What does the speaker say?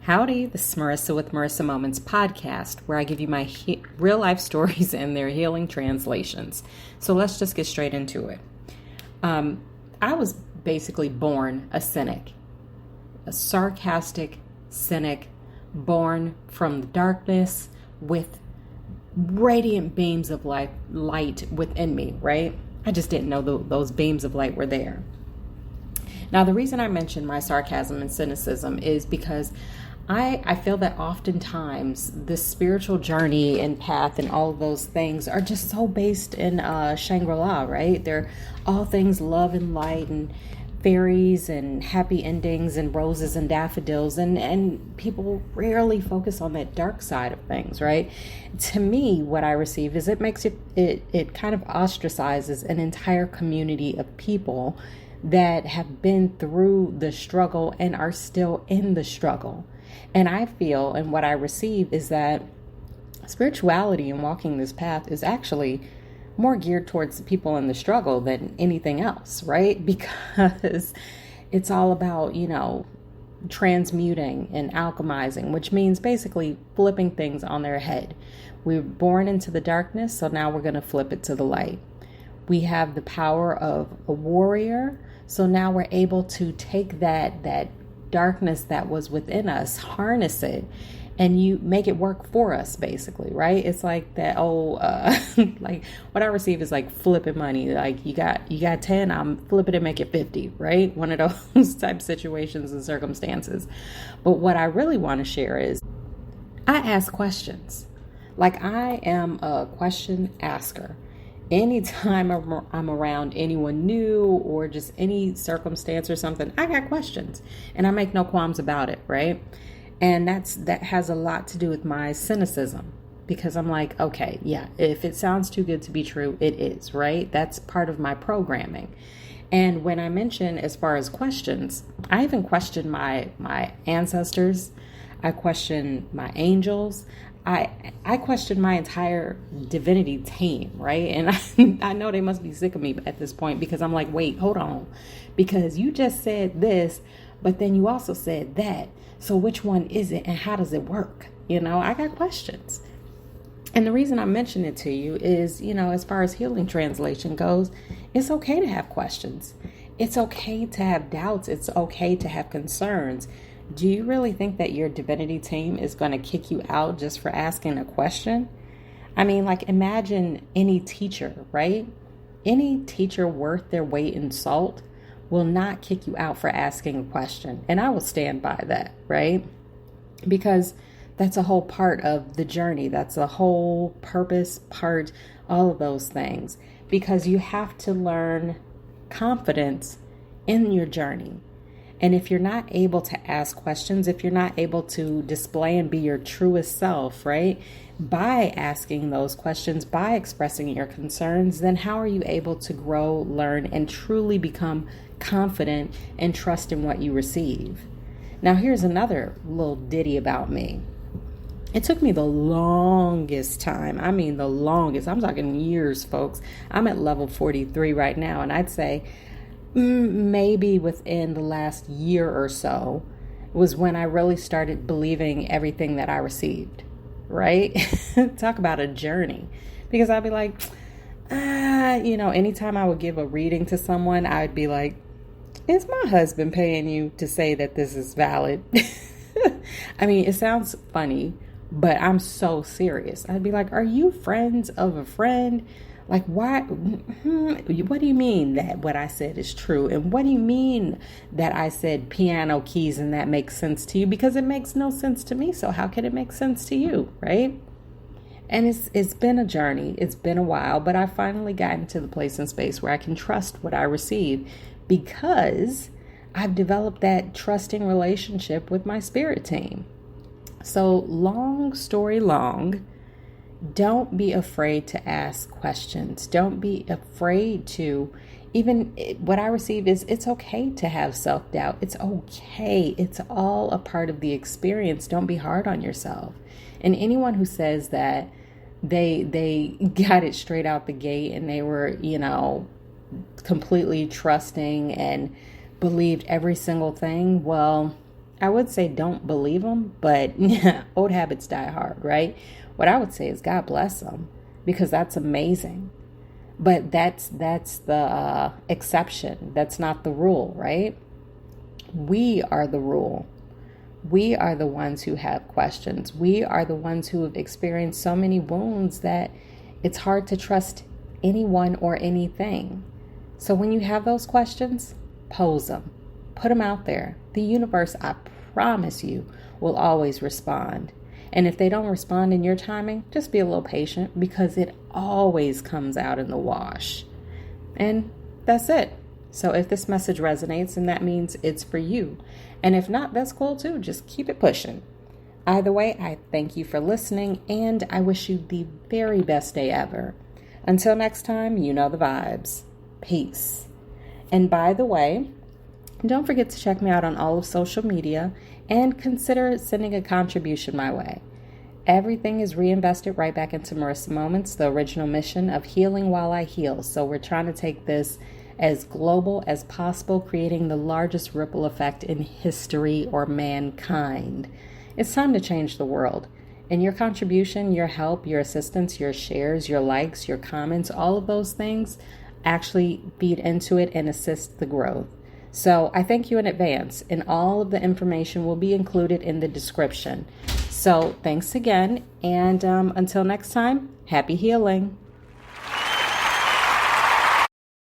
Howdy, this is Marisa with Marisa Moments podcast, where I give you my real life stories and their healing translations. So let's just get straight into it. I was basically born a cynic, a sarcastic cynic, born from the darkness with radiant beams of light within me, right? I just didn't know those beams of light were there. Now, the reason I mention my sarcasm and cynicism is because I feel that oftentimes the spiritual journey and path and all of those things are just so based in Shangri-La, right? They're all things love and light and fairies and happy endings and roses and daffodils, and people rarely focus on that dark side of things, right? To me, what I receive is it makes it kind of ostracizes an entire community of people that have been through the struggle and are still in the struggle. And I feel, and what I receive is that spirituality and walking this path is actually more geared towards the people in the struggle than anything else, right? Because it's all about, transmuting and alchemizing, which means basically flipping things on their head. We were born into the darkness, so now we're going to flip it to the light. We have the power of a warrior, so now we're able to take that darkness that was within us, harness it, and you make it work for us, basically, right? It's like that old, like what I receive is like flipping money. Like you got 10, I'm flipping and make it 50, right? One of those type of situations and circumstances. But what I really want to share is I ask questions. Like I am a question asker. Anytime I'm around anyone new or just any circumstance or something, I got questions and I make no qualms about it, right? And that has a lot to do with my cynicism, because I'm like, okay, yeah, if it sounds too good to be true, it is, right? That's part of my programming. And when I mention as far as questions, I even question my ancestors. I question my angels. I question my entire Divinity team, right? And I know they must be sick of me at this point, because I'm like, wait, hold on. Because you just said this, but then you also said that. So which one is it and how does it work? I got questions. And the reason I mention it to you is, as far as healing translation goes, it's okay to have questions. It's okay to have doubts. It's okay to have concerns. Do you really think that your Divinity team is going to kick you out just for asking a question? I mean, like, imagine any teacher, right? Any teacher worth their weight in salt will not kick you out for asking a question. And I will stand by that, right? Because that's a whole part of the journey. That's a whole purpose part, all of those things. Because you have to learn confidence in your journey. And if you're not able to ask questions, if you're not able to display and be your truest self, right, by asking those questions, by expressing your concerns, then how are you able to grow, learn, and truly become confident and trust in what you receive? Now, here's another little ditty about me. It took me the longest time. I mean, the longest. I'm talking years, folks. I'm at level 43 right now, and I'd say maybe within the last year or so was when I really started believing everything that I received, right? Talk about a journey. Because I'd be like, anytime I would give a reading to someone, I'd be like, is my husband paying you to say that this is valid? I mean, it sounds funny, but I'm so serious. I'd be like, are you friends of a friend? Like, why? What do you mean that what I said is true? And what do you mean that I said piano keys and that makes sense to you? Because it makes no sense to me. So how can it make sense to you, right? And it's been a journey. It's been a while, but I finally gotten to the place and space where I can trust what I receive, because I've developed that trusting relationship with my spirit team. So long story long, don't be afraid to ask questions. Don't be afraid to, even what I receive is, it's okay to have self-doubt. It's okay. It's all a part of the experience. Don't be hard on yourself. And anyone who says that they got it straight out the gate and they were, completely trusting and believed every single thing, well, I would say don't believe them, but old habits die hard, right? What I would say is God bless them, because that's amazing. But that's the exception. That's not the rule, right? We are the rule. We are the ones who have questions. We are the ones who have experienced so many wounds that it's hard to trust anyone or anything. So when you have those questions, pose them. Put them out there. The universe, I promise you, will always respond. And if they don't respond in your timing, just be a little patient, because it always comes out in the wash. And that's it. So if this message resonates, then that means it's for you. And if not, that's cool too. Just keep it pushing. Either way, I thank you for listening, and I wish you the very best day ever. Until next time, you know the vibes. Peace. And by the way, don't forget to check me out on all of social media and consider sending a contribution my way. Everything is reinvested right back into Marisa Moments, the original mission of healing while I heal. So we're trying to take this as global as possible, creating the largest ripple effect in history or mankind. It's time to change the world. And your contribution, your help, your assistance, your shares, your likes, your comments, all of those things actually feed into it and assist the growth. So I thank you in advance, and all of the information will be included in the description. So thanks again, and until next time, happy healing.